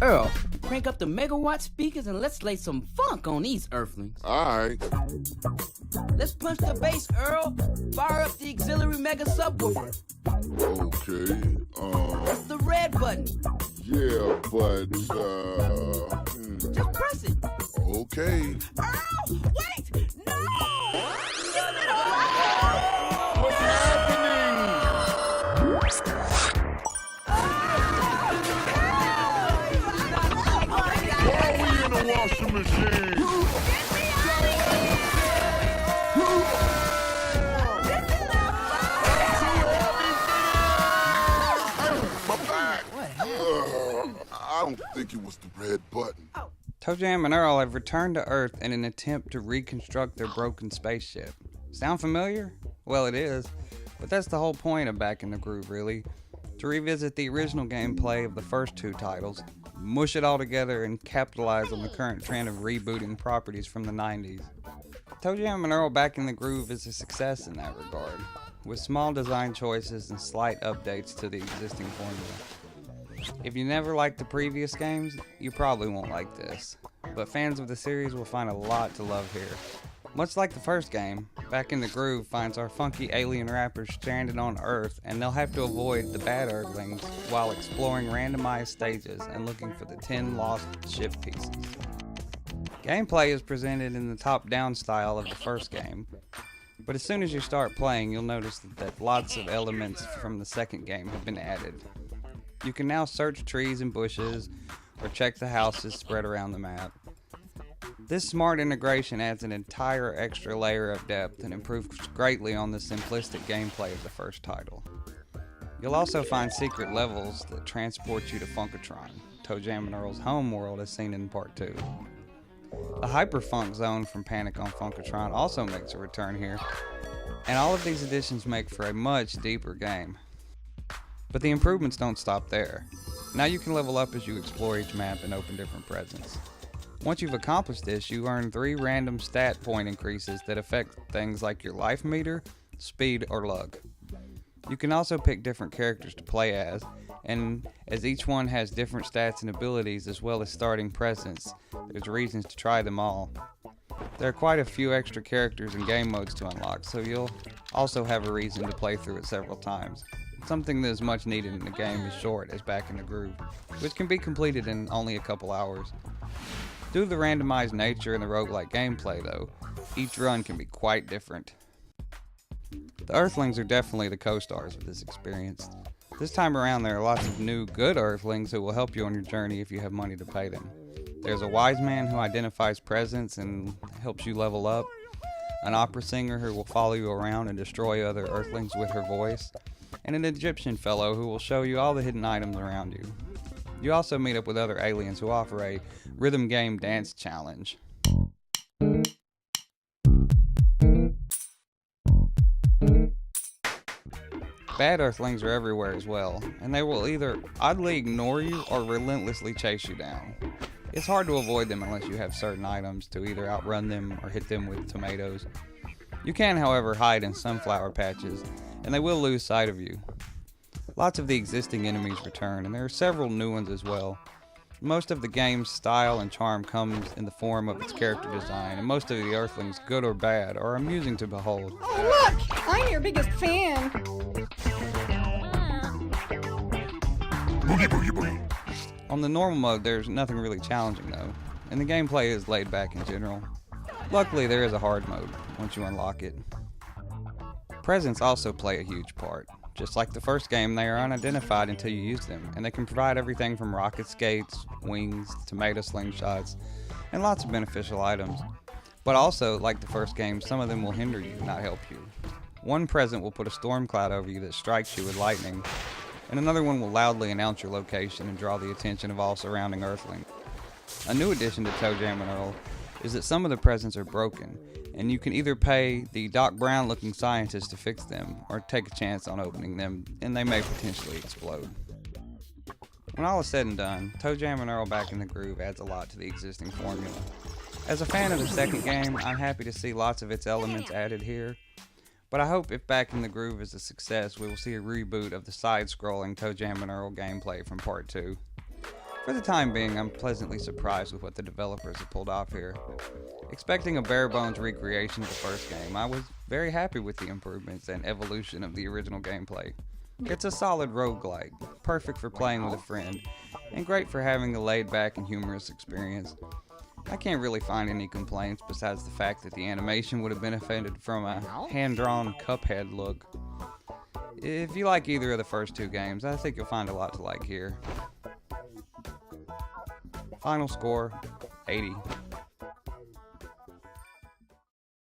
Earl, crank up the megawatt speakers and let's lay some funk on these earthlings. Alright. Let's punch the bass, Earl. Fire up the auxiliary mega subwoofer. Okay, That's the red button. yeah, but, Just press it. okay. Earl, wait! No! What's happening? Why are we in the washing machine? I don't think it was the red button. ToeJam and Earl have returned to Earth in an attempt to reconstruct their broken spaceship. Sound familiar? Well, it is, but that's the whole point of Back in the Groove, really. To revisit the original gameplay of the first two titles, mush it all together, and capitalize on the current trend of rebooting properties from the 90s. ToeJam and Earl Back in the Groove is a success in that regard, with small design choices and slight updates to the existing formula. If you never liked the previous games, you probably won't like this, but fans of the series will find a lot to love here. Much like the first game, Back in the Groove finds our funky alien rappers stranded on Earth, and they'll have to avoid the bad Earthlings while exploring randomized stages and looking for the 10 lost ship pieces. Gameplay is presented in the top-down style of the first game, but as soon as you start playing, you'll notice that lots of elements from the second game have been added. You can now search trees and bushes, or check the houses spread around the map. This smart integration adds an entire extra layer of depth and improves greatly on the simplistic gameplay of the first title. You'll also find secret levels that transport you to Funkatron, ToeJam and Earl's home world as seen in Part 2. The Hyperfunk Zone from Panic on Funkatron also makes a return here, and all of these additions make for a much deeper game. But the improvements don't stop there. Now you can level up as you explore each map and open different presents. Once you've accomplished this, you earn 3 random stat point increases that affect things like your life meter, speed, or luck. You can also pick different characters to play as, and as each one has different stats and abilities as well as starting presents, there's reasons to try them all. There are quite a few extra characters and game modes to unlock, so you'll also have a reason to play through it several times. Something that is much needed in a game as short as Back in the Groove, which can be completed in only a couple hours. Due to the randomized nature and the roguelike gameplay though, each run can be quite different. The Earthlings are definitely the co-stars of this experience. This time around there are lots of new good Earthlings who will help you on your journey if you have money to pay them. There's a wise man who identifies presents and helps you level up, an opera singer who will follow you around and destroy other Earthlings with her voice, and an Egyptian fellow who will show you all the hidden items around you. You also meet up with other aliens who offer a rhythm game dance challenge. Bad Earthlings are everywhere as well, and they will either oddly ignore you or relentlessly chase you down. It's hard to avoid them unless you have certain items to either outrun them or hit them with tomatoes. You can, however, hide in sunflower patches, and they will lose sight of you. Lots of the existing enemies return, and there are several new ones as well. Most of the game's style and charm comes in the form of its character design, and most of the Earthlings, good or bad, are amusing to behold. Oh look! I'm your biggest fan! Boogie, boogie, boogie. On the normal mode, there's nothing really challenging though, and the gameplay is laid back in general. Luckily, there is a hard mode once you unlock it. Presents also play a huge part. Just like the first game, they are unidentified until you use them, and they can provide everything from rocket skates, wings, tomato slingshots, and lots of beneficial items. But also, like the first game, some of them will hinder you, not help you. One present will put a storm cloud over you that strikes you with lightning, and another one will loudly announce your location and draw the attention of all surrounding Earthlings. A new addition to ToeJam and Earl is that some of the presents are broken, and you can either pay the Doc Brown looking scientist to fix them, or take a chance on opening them, and they may potentially explode. When all is said and done, ToeJam and Earl Back in the Groove adds a lot to the existing formula. As a fan of the second game, I'm happy to see lots of its elements added here. But I hope if Back in the Groove is a success, we will see a reboot of the side-scrolling ToeJam and Earl gameplay from Part 2. For the time being, I'm pleasantly surprised with what the developers have pulled off here. Expecting a bare-bones recreation of the first game, I was very happy with the improvements and evolution of the original gameplay. It's a solid roguelike, perfect for playing with a friend, and great for having a laid-back and humorous experience. I can't really find any complaints besides the fact that the animation would have benefited from a hand-drawn Cuphead look. If you like either of the first two games, I think you'll find a lot to like here. Final score, 80.